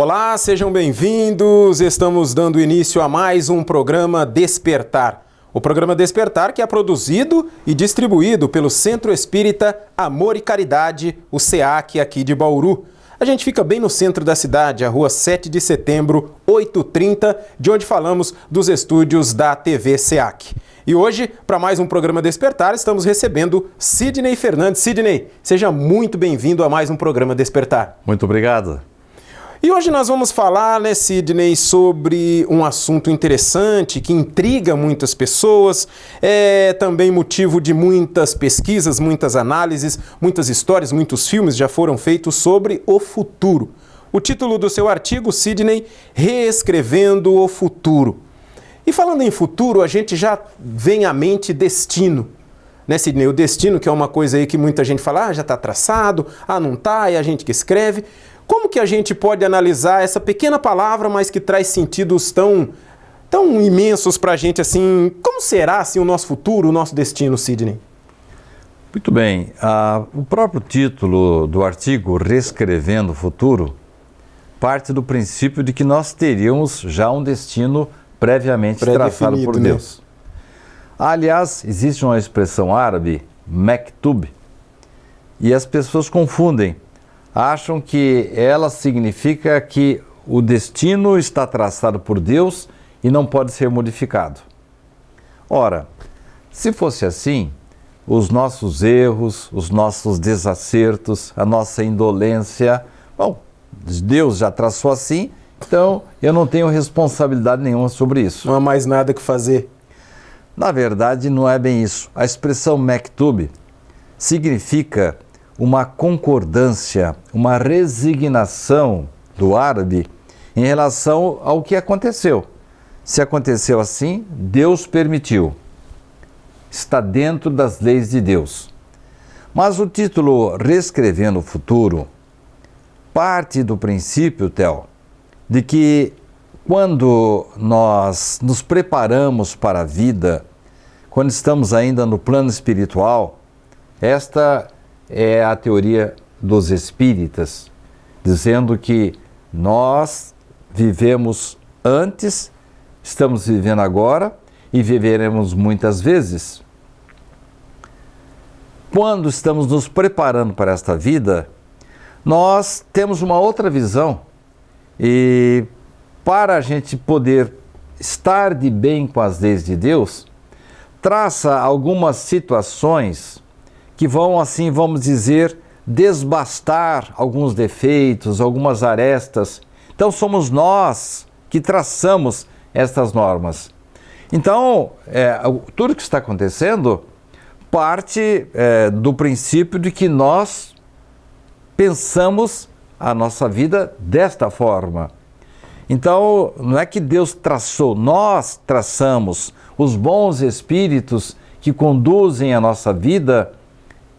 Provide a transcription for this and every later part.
Olá, sejam bem-vindos. Estamos dando início a mais um programa Despertar. O programa Despertar que é produzido e distribuído pelo Centro Espírita Amor e Caridade, o SEAC aqui de Bauru. A gente fica bem no centro da cidade, a rua 7 de setembro, 8h30, de onde falamos dos estúdios da TV SEAC. E hoje, para mais um programa Despertar, estamos recebendo Sidney Fernandes. Sidney, seja muito bem-vindo a mais um programa Despertar. Muito obrigado. E hoje nós vamos falar, Sidney, sobre um assunto interessante que intriga muitas pessoas, é também motivo de muitas pesquisas, muitas análises, muitas histórias, muitos filmes já foram feitos sobre o futuro. O título do seu artigo, Sidney, Reescrevendo o Futuro. E falando em futuro, a gente já vem à mente destino. Sidney? O destino, que é uma coisa aí que muita gente fala, já está traçado, não está, é a gente que escreve. Como que a gente pode analisar essa pequena palavra, mas que traz sentidos tão imensos para a gente, assim? Como será assim, o nosso futuro, o nosso destino, Sidney? Muito bem. O próprio título do artigo, Reescrevendo o Futuro, parte do princípio de que nós teríamos já um destino previamente traçado por Deus. Aliás, existe uma expressão árabe, maktub, e as pessoas confundem. Acham que ela significa que o destino está traçado por Deus e não pode ser modificado. Ora, se fosse assim, os nossos erros, os nossos desacertos, a nossa indolência, Deus já traçou assim, então eu não tenho responsabilidade nenhuma sobre isso. Não há mais nada que fazer. Na verdade, não é bem isso. A expressão maktub significa uma concordância, uma resignação do árabe em relação ao que aconteceu. Se aconteceu assim, Deus permitiu. Está dentro das leis de Deus. Mas o título Reescrevendo o Futuro parte do princípio, Theo, de que quando nós nos preparamos para a vida, quando estamos ainda no plano espiritual, esta é a teoria dos espíritas, dizendo que nós vivemos antes, estamos vivendo agora e viveremos muitas vezes. Quando estamos nos preparando para esta vida, nós temos uma outra visão e para a gente poder estar de bem com as leis de Deus, traça algumas situações que vão, assim, vamos dizer, desbastar alguns defeitos, algumas arestas. Então, somos nós que traçamos estas normas. Então, tudo que está acontecendo parte do princípio de que nós pensamos a nossa vida desta forma. Então, não é que Deus traçou, nós traçamos. Os bons espíritos que conduzem a nossa vida,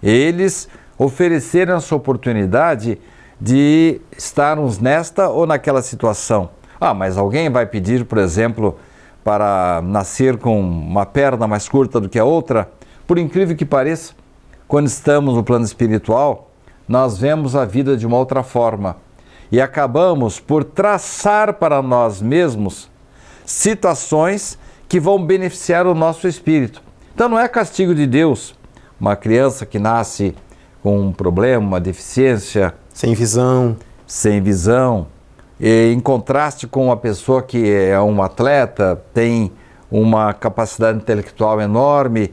eles ofereceram essa oportunidade de estarmos nesta ou naquela situação. Mas alguém vai pedir, por exemplo, para nascer com uma perna mais curta do que a outra? Por incrível que pareça, quando estamos no plano espiritual, nós vemos a vida de uma outra forma e acabamos por traçar para nós mesmos situações que vão beneficiar o nosso espírito. Então não é castigo de Deus. Uma criança que nasce com um problema, uma deficiência. Sem visão. E em contraste com uma pessoa que é um atleta, tem uma capacidade intelectual enorme,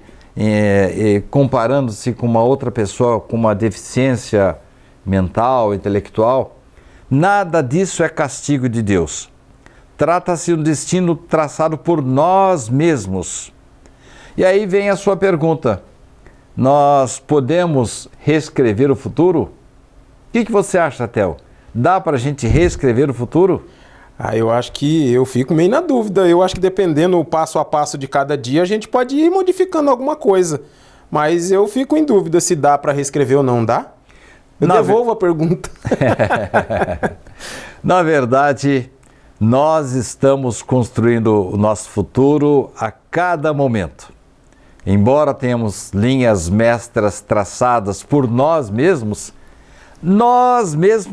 comparando-se com uma outra pessoa com uma deficiência mental, intelectual, nada disso é castigo de Deus. Trata-se de um destino traçado por nós mesmos. E aí vem a sua pergunta. Nós podemos reescrever o futuro? O que você acha, Theo? Dá para a gente reescrever o futuro? Eu acho que eu fico meio na dúvida. Eu acho que dependendo o passo a passo de cada dia, a gente pode ir modificando alguma coisa. Mas eu fico em dúvida se dá para reescrever ou não dá. Eu devolvo a pergunta. Na verdade, nós estamos construindo o nosso futuro a cada momento. Embora tenhamos linhas mestras traçadas por nós mesmos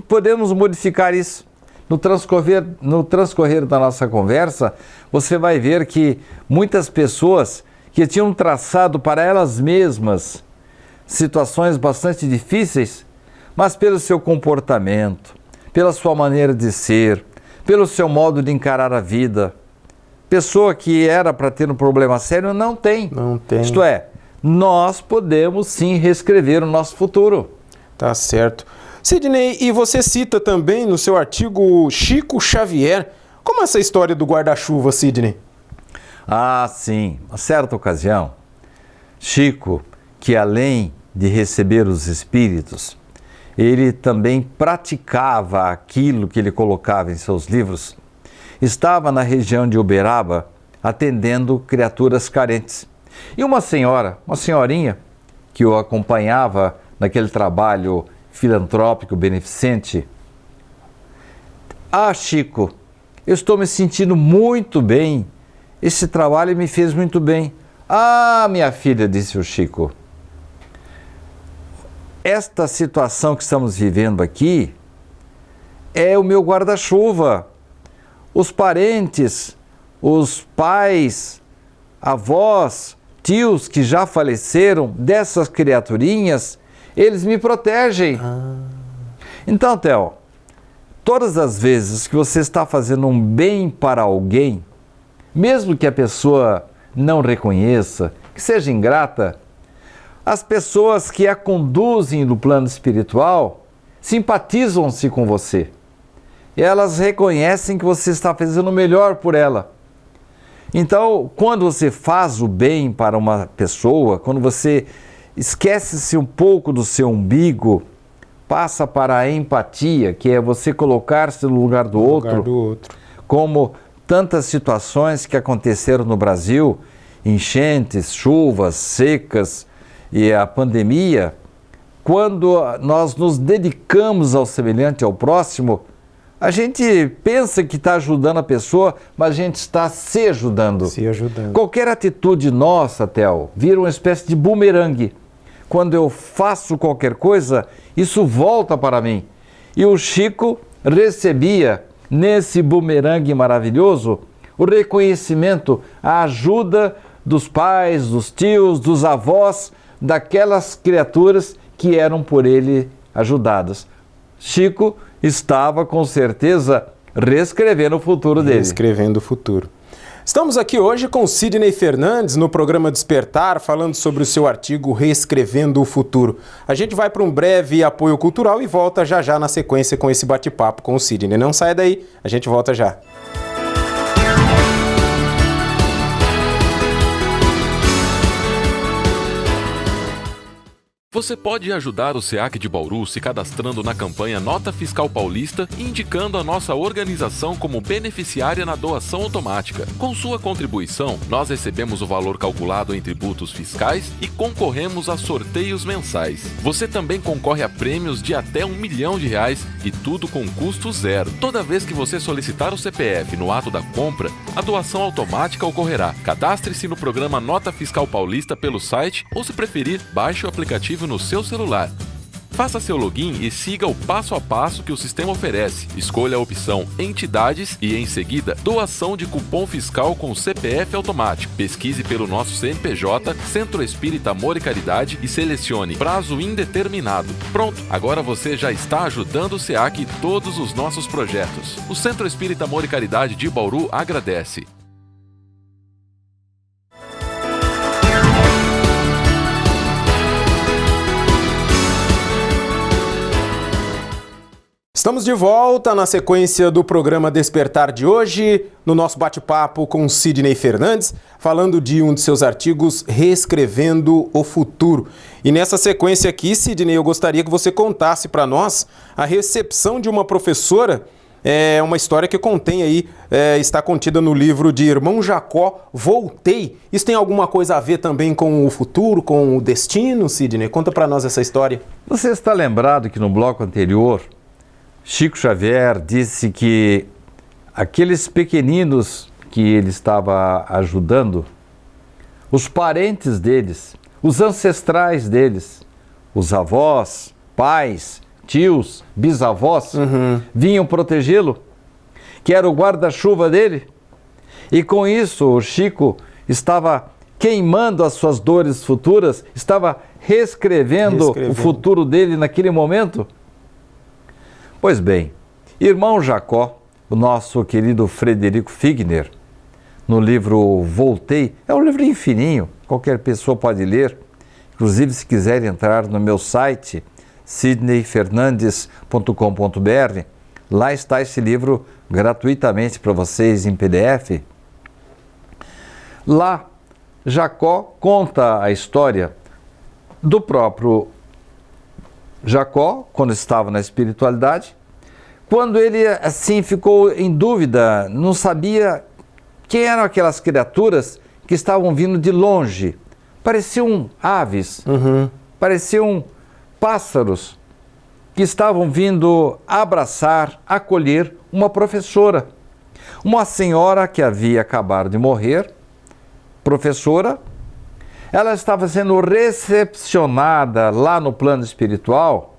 podemos modificar isso. no transcorrer da nossa conversa, você vai ver que muitas pessoas que tinham traçado para elas mesmas situações bastante difíceis, mas pelo seu comportamento, pela sua maneira de ser, pelo seu modo de encarar a vida, pessoa que era para ter um problema sério não tem. Não tem. Isto é, nós podemos sim reescrever o nosso futuro. Tá certo. Sidney, e você cita também no seu artigo Chico Xavier. Como é essa história do guarda-chuva, Sidney? Ah, sim. A certa ocasião, Chico, que além de receber os espíritos, ele também praticava aquilo que ele colocava em seus livros, estava na região de Uberaba atendendo criaturas carentes. E uma senhorinha, que o acompanhava naquele trabalho filantrópico, beneficente, ah, Chico, eu estou me sentindo muito bem, esse trabalho me fez muito bem. Ah, minha filha, disse o Chico, esta situação que estamos vivendo aqui é o meu guarda-chuva. Os parentes, os pais, avós, tios que já faleceram dessas criaturinhas, eles me protegem. Então, Theo, todas as vezes que você está fazendo um bem para alguém, mesmo que a pessoa não reconheça, que seja ingrata, as pessoas que a conduzem no plano espiritual simpatizam-se com você. Elas reconhecem que você está fazendo o melhor por ela. Então, quando você faz o bem para uma pessoa, quando você esquece-se um pouco do seu umbigo, passa para a empatia, que é você colocar-se no lugar do outro, como tantas situações que aconteceram no Brasil, enchentes, chuvas secas e a pandemia, quando nós nos dedicamos ao semelhante, ao próximo, a gente pensa que está ajudando a pessoa, mas a gente está se ajudando. Se ajudando. Qualquer atitude nossa, Theo, vira uma espécie de bumerangue. Quando eu faço qualquer coisa, isso volta para mim. E o Chico recebia, nesse bumerangue maravilhoso, o reconhecimento, a ajuda dos pais, dos tios, dos avós, daquelas criaturas que eram por ele ajudadas. Chico estava, com certeza, reescrevendo o futuro dele. Reescrevendo o futuro. Estamos aqui hoje com Sidney Fernandes no programa Despertar, falando sobre o seu artigo Reescrevendo o Futuro. A gente vai para um breve apoio cultural e volta já já na sequência com esse bate-papo com o Sidney. Não sai daí, a gente volta já. Você pode ajudar o SEAC de Bauru se cadastrando na campanha Nota Fiscal Paulista e indicando a nossa organização como beneficiária na doação automática. Com sua contribuição, nós recebemos o valor calculado em tributos fiscais e concorremos a sorteios mensais. Você também concorre a prêmios de até R$1 milhão e tudo com custo zero. Toda vez que você solicitar o CPF no ato da compra, a doação automática ocorrerá. Cadastre-se no programa Nota Fiscal Paulista pelo site ou, se preferir, baixe o aplicativo no seu celular. Faça seu login e siga o passo a passo que o sistema oferece. Escolha a opção Entidades e, em seguida, Doação de cupom fiscal com CPF automático. Pesquise pelo nosso CNPJ, Centro Espírita Amor e Caridade, e selecione Prazo Indeterminado. Pronto, agora você já está ajudando o SEAC e todos os nossos projetos. O Centro Espírita Amor e Caridade de Bauru agradece. Estamos de volta na sequência do programa Despertar de hoje, no nosso bate-papo com Sidney Fernandes, falando de um de seus artigos, Reescrevendo o Futuro. E nessa sequência aqui, Sidney, eu gostaria que você contasse para nós a recepção de uma professora, uma história que contém aí, está contida no livro de Irmão Jacó, Voltei. Isso tem alguma coisa a ver também com o futuro, com o destino, Sidney? Conta para nós essa história. Você está lembrado que no bloco anterior, Chico Xavier disse que aqueles pequeninos que ele estava ajudando, os parentes deles, os ancestrais deles, os avós, pais, tios, bisavós, vinham protegê-lo? que era o guarda-chuva dele. E com isso o Chico estava queimando as suas dores futuras, estava reescrevendo o futuro dele naquele momento. Pois bem, irmão Jacó, o nosso querido Frederico Figner, no livro Voltei, é um livrinho fininho, qualquer pessoa pode ler, inclusive se quiser entrar no meu site, sidneyfernandes.com.br, lá está esse livro gratuitamente para vocês em PDF. Lá, Jacó conta a história do próprio Jacó, quando estava na espiritualidade, quando ele assim ficou em dúvida, não sabia quem eram aquelas criaturas que estavam vindo de longe. Pareciam aves, pareciam pássaros que estavam vindo abraçar, acolher uma professora. Uma senhora que havia acabado de morrer, professora, ela estava sendo recepcionada lá no plano espiritual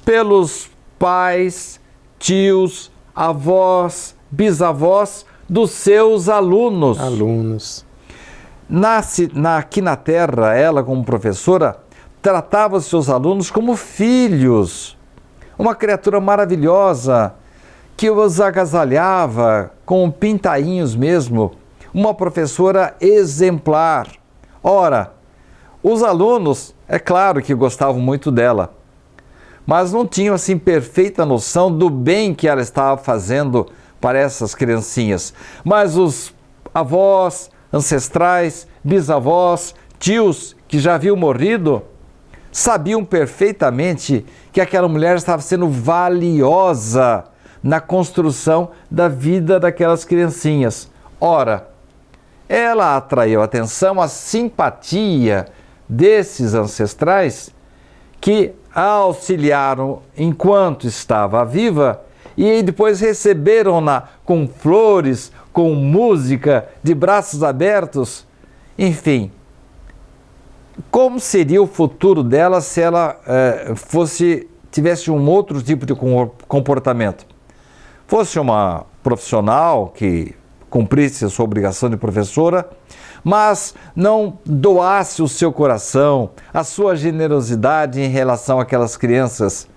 pelos pais, tios, avós, bisavós dos seus alunos. Aqui na Terra, ela como professora, tratava os seus alunos como filhos. Uma criatura maravilhosa, que os agasalhava com pintainhos mesmo. Uma professora exemplar. Ora, os alunos, é claro que gostavam muito dela, mas não tinham assim perfeita noção do bem que ela estava fazendo para essas criancinhas. Mas os avós, ancestrais, bisavós, tios que já haviam morrido, sabiam perfeitamente que aquela mulher estava sendo valiosa na construção da vida daquelas criancinhas. Ora, ela atraiu a atenção, a simpatia desses ancestrais que a auxiliaram enquanto estava viva e depois receberam-na com flores, com música, de braços abertos. Enfim, como seria o futuro dela se ela tivesse um outro tipo de comportamento? Fosse uma profissional que cumprisse a sua obrigação de professora, mas não doasse o seu coração, a sua generosidade em relação àquelas crianças.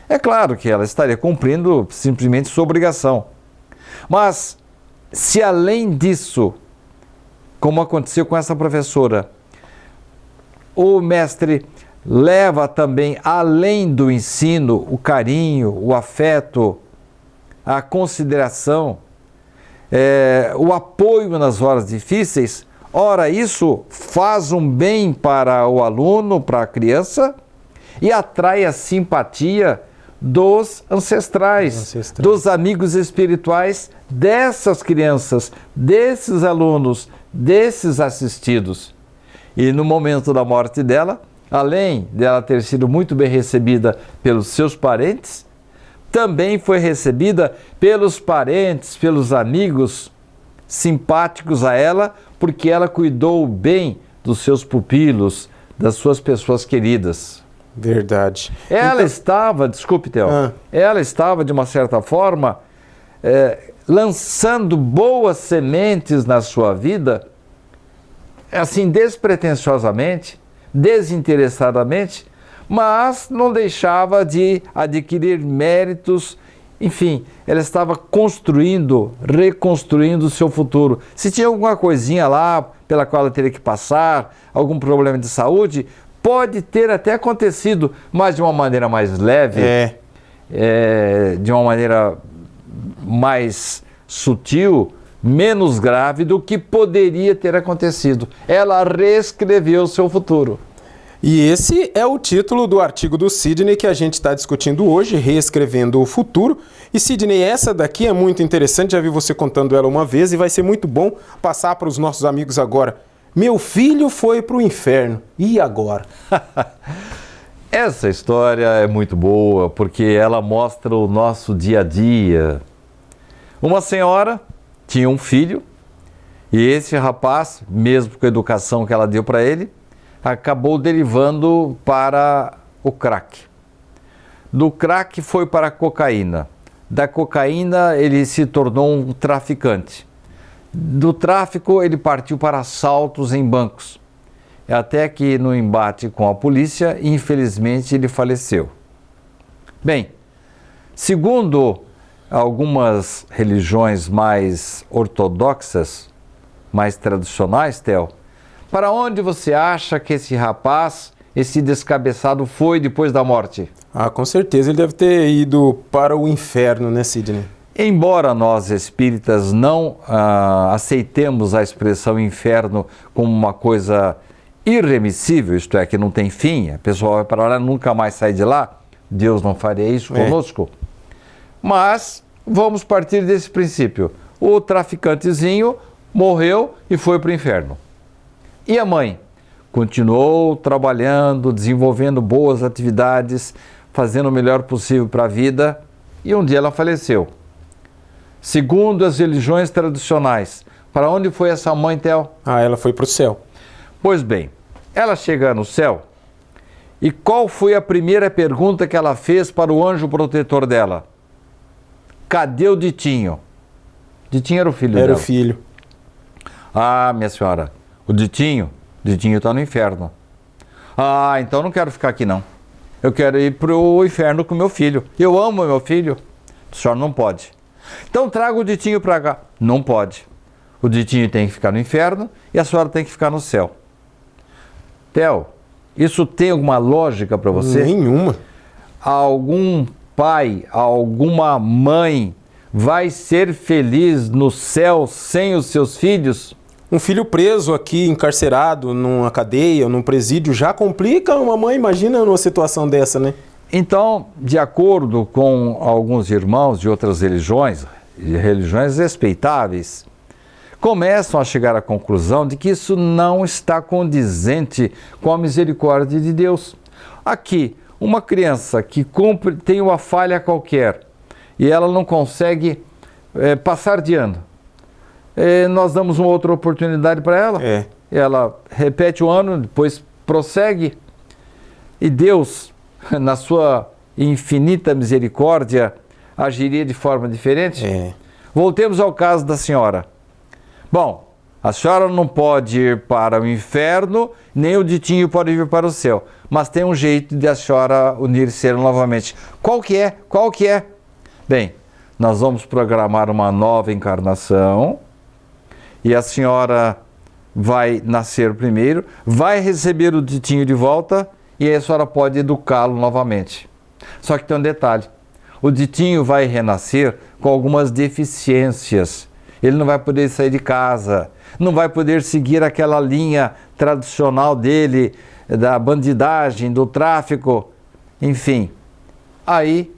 É claro que ela estaria cumprindo simplesmente sua obrigação. Mas, se além disso, como aconteceu com essa professora, o mestre leva também, além do ensino, o carinho, o afeto, a consideração, o apoio nas horas difíceis, ora, isso faz um bem para o aluno, para a criança, e atrai a simpatia dos ancestrais, dos amigos espirituais dessas crianças, desses alunos, desses assistidos. E no momento da morte dela, além dela ter sido muito bem recebida pelos seus parentes, também foi recebida pelos parentes, pelos amigos simpáticos a ela, porque ela cuidou bem dos seus pupilos, das suas pessoas queridas. Verdade. Ela estava, desculpe, Theo, ela estava de uma certa forma lançando boas sementes na sua vida, assim despretensiosamente, desinteressadamente, mas não deixava de adquirir méritos. Enfim, ela estava construindo, reconstruindo o seu futuro. Se tinha alguma coisinha lá pela qual ela teria que passar, algum problema de saúde, pode ter até acontecido, mas de uma maneira mais leve, de uma maneira mais sutil, menos grave do que poderia ter acontecido. Ela reescreveu o seu futuro. E esse é o título do artigo do Sidney que a gente está discutindo hoje, Reescrevendo o Futuro. E Sidney, essa daqui é muito interessante, já vi você contando ela uma vez e vai ser muito bom passar para os nossos amigos agora. Meu filho foi para o inferno, e agora? Essa história é muito boa porque ela mostra o nosso dia a dia. Uma senhora tinha um filho e esse rapaz, mesmo com a educação que ela deu para ele, acabou derivando para o crack. Do crack foi para a cocaína. Da cocaína ele se tornou um traficante. Do tráfico ele partiu para assaltos em bancos. Até que no embate com a polícia, infelizmente, ele faleceu. Bem, segundo algumas religiões mais ortodoxas, mais tradicionais, Theo, para onde você acha que esse rapaz, esse descabeçado foi depois da morte? Ah, com certeza ele deve ter ido para o inferno, né, Sidney? Embora nós espíritas não aceitemos a expressão inferno como uma coisa irremissível, isto é, que não tem fim, a pessoa vai para lá e nunca mais sai de lá, Deus não faria isso conosco. Mas vamos partir desse princípio. O traficantezinho morreu e foi para o inferno. E a mãe? Continuou trabalhando, desenvolvendo boas atividades, fazendo o melhor possível para a vida, e um dia ela faleceu. Segundo as religiões tradicionais, para onde foi essa mãe, Theo? Ah, ela foi para o céu. Pois bem, ela chega no céu, e qual foi a primeira pergunta que ela fez para o anjo protetor dela? Cadê o Ditinho? Ditinho era o filho dela. Era o filho. Ah, minha senhora, o Ditinho está no inferno. Ah, então não quero ficar aqui não. Eu quero ir para o inferno com meu filho. Eu amo meu filho. A senhora não pode. Então traga o Ditinho para cá. Não pode. O Ditinho tem que ficar no inferno e a senhora tem que ficar no céu. Theo, isso tem alguma lógica para você? Nenhuma. Algum pai, alguma mãe vai ser feliz no céu sem os seus filhos? Um filho preso aqui, encarcerado numa cadeia, num presídio, já complica uma mãe, imagina numa situação dessa, né? Então, de acordo com alguns irmãos de outras religiões, religiões respeitáveis, começam a chegar à conclusão de que isso não está condizente com a misericórdia de Deus. Aqui, uma criança que tem uma falha qualquer e ela não consegue passar de ano, nós damos uma outra oportunidade para ela. Ela repete o ano, depois prossegue, e Deus, na sua infinita misericórdia, agiria de forma diferente? Voltemos ao caso da senhora. Bom, a senhora não pode ir para o inferno, nem o Ditinho pode ir para o céu, mas tem um jeito de a senhora unir-se novamente. Qual que é? Qual que é? Bem, nós vamos programar uma nova encarnação e a senhora vai nascer primeiro, vai receber o Ditinho de volta e aí a senhora pode educá-lo novamente. Só que tem um detalhe, o Ditinho vai renascer com algumas deficiências. Ele não vai poder sair de casa, não vai poder seguir aquela linha tradicional dele, da bandidagem, do tráfico, enfim. Aí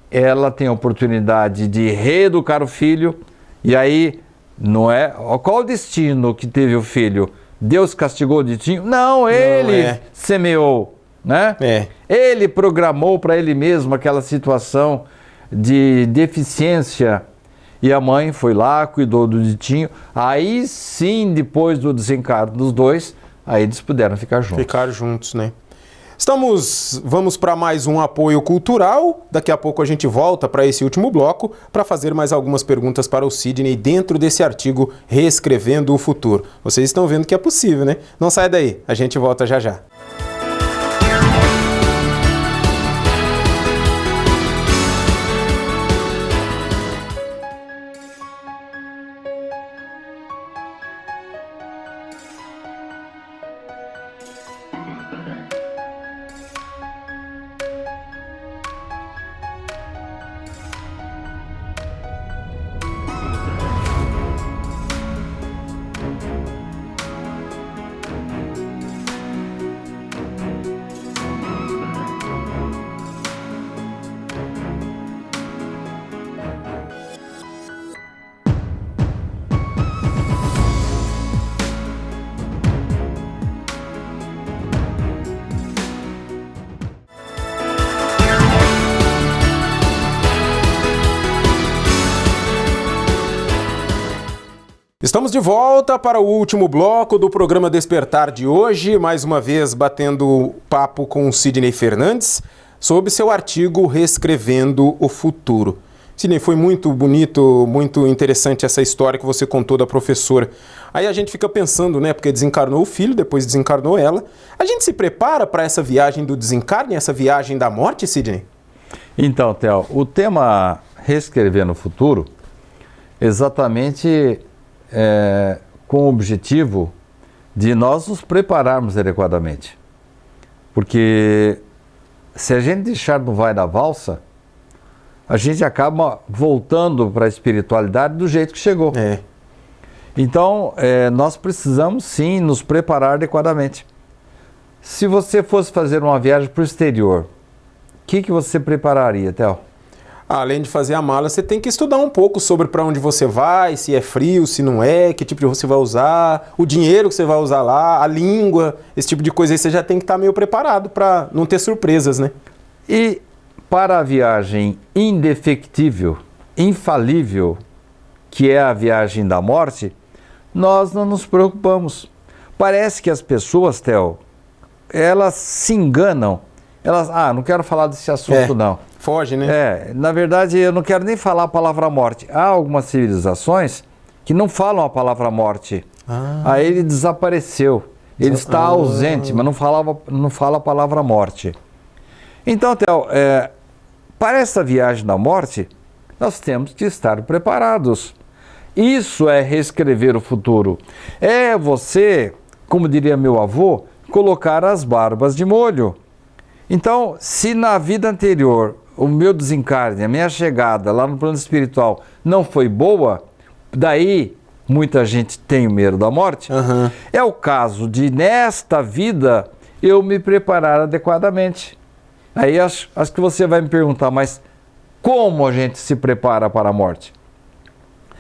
ela tem a oportunidade de reeducar o filho, e aí não é... Qual o destino que teve o filho? Deus castigou o Ditinho? Não, ele semeou, né? Ele programou para ele mesmo aquela situação de deficiência. E a mãe foi lá, cuidou do Ditinho. Aí sim, depois do desencargo dos dois, aí eles puderam ficar juntos. Ficar juntos, né? Vamos para mais um apoio cultural. Daqui a pouco a gente volta para esse último bloco para fazer mais algumas perguntas para o Sidney dentro desse artigo Reescrevendo o Futuro. Vocês estão vendo que é possível, né? Não sai daí, a gente volta já já. Estamos de volta para o último bloco do programa Despertar de hoje, mais uma vez batendo papo com o Sidney Fernandes sobre seu artigo Reescrevendo o Futuro. Sidney, foi muito bonito, muito interessante essa história que você contou da professora. Aí a gente fica pensando, né, porque desencarnou o filho, depois desencarnou ela. A gente se prepara para essa viagem do desencarne, essa viagem da morte, Sidney? Então, Theo, o tema Reescrever no Futuro, exatamente com o objetivo de nós nos prepararmos adequadamente. Porque se a gente deixar no vai da valsa, a gente acaba voltando para a espiritualidade do jeito que chegou. Então, nós precisamos sim nos preparar adequadamente. Se você fosse fazer uma viagem para o exterior, o que você prepararia, Theo? Além de fazer a mala, você tem que estudar um pouco sobre para onde você vai, se é frio, se não é, que tipo de roupa você vai usar, o dinheiro que você vai usar lá, a língua, esse tipo de coisa aí você já tem que estar meio preparado para não ter surpresas, né? E para a viagem indefectível, infalível, que é a viagem da morte, nós não nos preocupamos. Parece que as pessoas, Theo, elas se enganam. Elas, não quero falar desse assunto não. Foge, né? Na verdade, eu não quero nem falar a palavra morte. Há algumas civilizações que não falam a palavra morte. Aí ele desapareceu. Ele está ausente, mas não fala a palavra morte. Então, Theo, para essa viagem da morte, nós temos que estar preparados. Isso é reescrever o futuro. É você, como diria meu avô, colocar as barbas de molho. Então, se na vida anterior o meu desencarne, a minha chegada lá no plano espiritual não foi boa, daí muita gente tem medo da morte, é o caso de nesta vida eu me preparar adequadamente. Aí acho que você vai me perguntar, mas como a gente se prepara para a morte?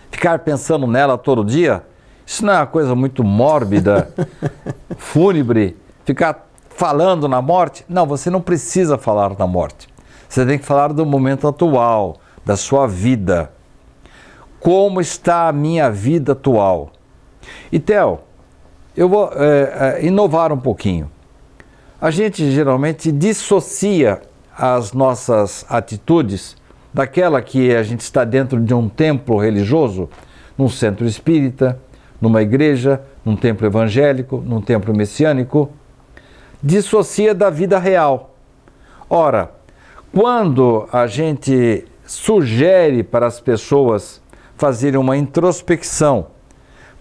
Ficar pensando nela todo dia? Isso não é uma coisa muito mórbida, fúnebre, ficar falando na morte? Não, você não precisa falar na morte. Você tem que falar do momento atual, da sua vida. Como está a minha vida atual? E, Theo, eu vou inovar um pouquinho. A gente geralmente dissocia as nossas atitudes daquela que a gente está dentro de um templo religioso, num centro espírita, numa igreja, num templo evangélico, num templo messiânico, dissocia da vida real. Ora, quando a gente sugere para as pessoas fazerem uma introspecção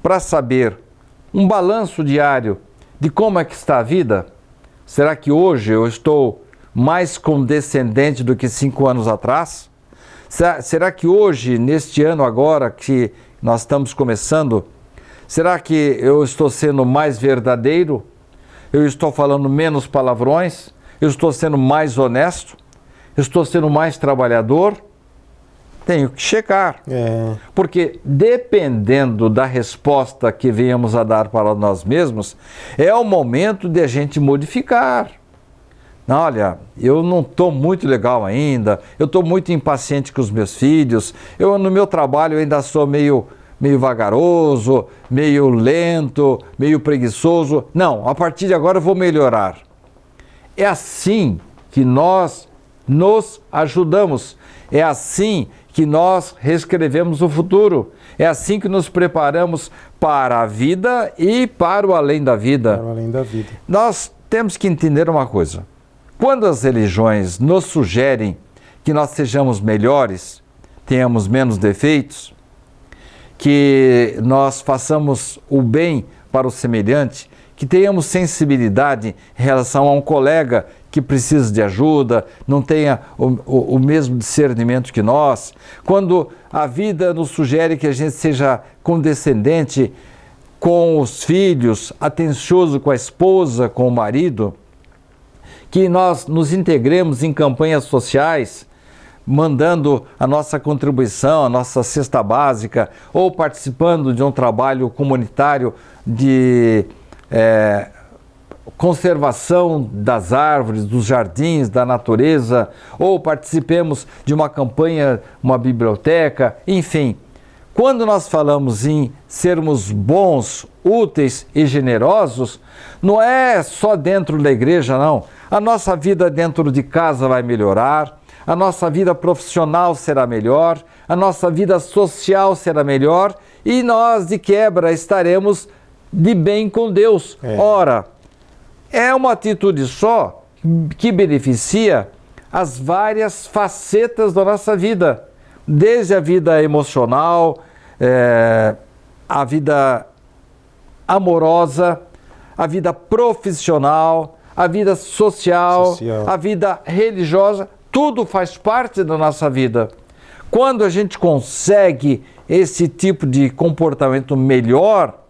para saber um balanço diário de como é que está a vida, será que hoje eu estou mais condescendente do que 5 anos atrás? Será que hoje, neste ano agora que nós estamos começando, será que eu estou sendo mais verdadeiro? Eu estou falando menos palavrões? Eu estou sendo mais honesto? Eu estou sendo mais trabalhador? Tenho que checar. Porque dependendo da resposta que venhamos a dar para nós mesmos, é o momento de a gente modificar. Olha, eu não estou muito legal ainda, eu estou muito impaciente com os meus filhos, no meu trabalho eu ainda sou meio vagaroso, meio lento, meio preguiçoso. Não, a partir de agora eu vou melhorar. É assim que nós nos ajudamos, é assim que nós reescrevemos o futuro, é assim que nos preparamos para a vida e para o além da vida. Para o além da vida. Nós temos que entender uma coisa. Quando as religiões nos sugerem que nós sejamos melhores, tenhamos menos defeitos, que nós façamos o bem para o semelhante, que tenhamos sensibilidade em relação a um colega que precisa de ajuda, não tenha o mesmo discernimento que nós, quando a vida nos sugere que a gente seja condescendente com os filhos, atencioso com a esposa, com o marido, que nós nos integremos em campanhas sociais, mandando a nossa contribuição, a nossa cesta básica, ou participando de um trabalho comunitário de conservação das árvores, dos jardins, da natureza, ou participemos de uma campanha, uma biblioteca, enfim. Quando nós falamos em sermos bons, úteis e generosos, não é só dentro da igreja, não. A nossa vida dentro de casa vai melhorar, a nossa vida profissional será melhor, a nossa vida social será melhor e nós, de quebra, estaremos de bem com Deus. Ora, é uma atitude só que beneficia as várias facetas da nossa vida, desde a vida emocional, a vida amorosa, a vida profissional, a vida social, a vida religiosa, tudo faz parte da nossa vida. Quando a gente consegue esse tipo de comportamento melhor,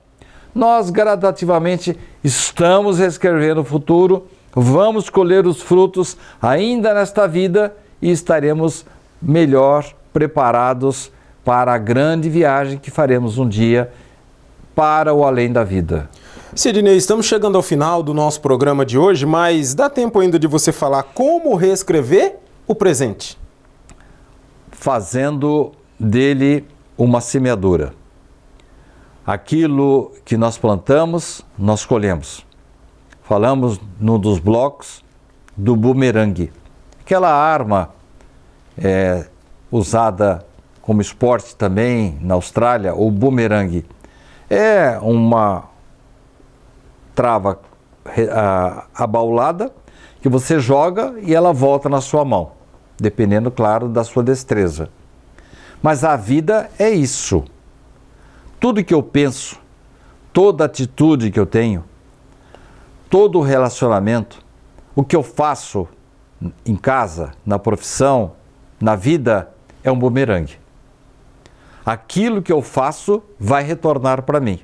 nós gradativamente estamos reescrevendo o futuro, vamos colher os frutos ainda nesta vida e estaremos melhor preparados para a grande viagem que faremos um dia para o além da vida. Sidney, estamos chegando ao final do nosso programa de hoje, mas dá tempo ainda de você falar como reescrever o presente? Fazendo dele uma semeadura. Aquilo que nós plantamos, nós colhemos. Falamos num dos blocos do bumerangue. Aquela arma usada como esporte também na Austrália, o bumerangue. É uma trava abaulada que você joga e ela volta na sua mão, dependendo, claro, da sua destreza. Mas a vida é isso. Tudo que eu penso, toda atitude que eu tenho, todo relacionamento, o que eu faço em casa, na profissão, na vida, é um bumerangue. Aquilo que eu faço vai retornar para mim.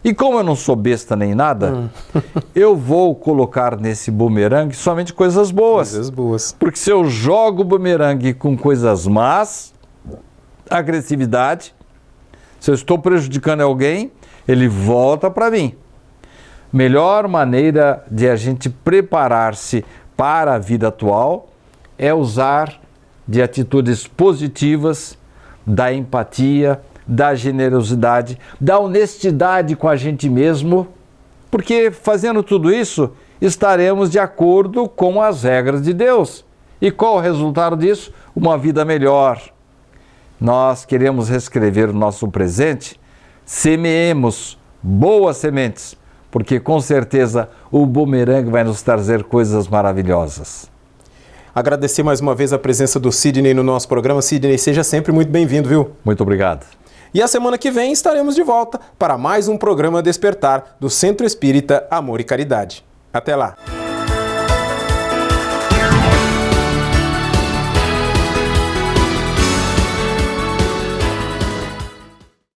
E como eu não sou besta nem nada, eu vou colocar nesse bumerangue somente coisas boas. Coisas boas. Porque se eu jogo o bumerangue com coisas más, agressividade, se eu estou prejudicando alguém, ele volta para mim. Melhor maneira de a gente preparar-se para a vida atual é usar de atitudes positivas, da empatia, da generosidade, da honestidade com a gente mesmo, porque fazendo tudo isso, estaremos de acordo com as regras de Deus. E qual o resultado disso? Uma vida melhor. Nós queremos reescrever o nosso presente, semeemos boas sementes, porque com certeza o bumerangue vai nos trazer coisas maravilhosas. Agradecer mais uma vez a presença do Sidney no nosso programa. Sidney, seja sempre muito bem-vindo, viu? Muito obrigado. E a semana que vem estaremos de volta para mais um programa Despertar do Centro Espírita Amor e Caridade. Até lá!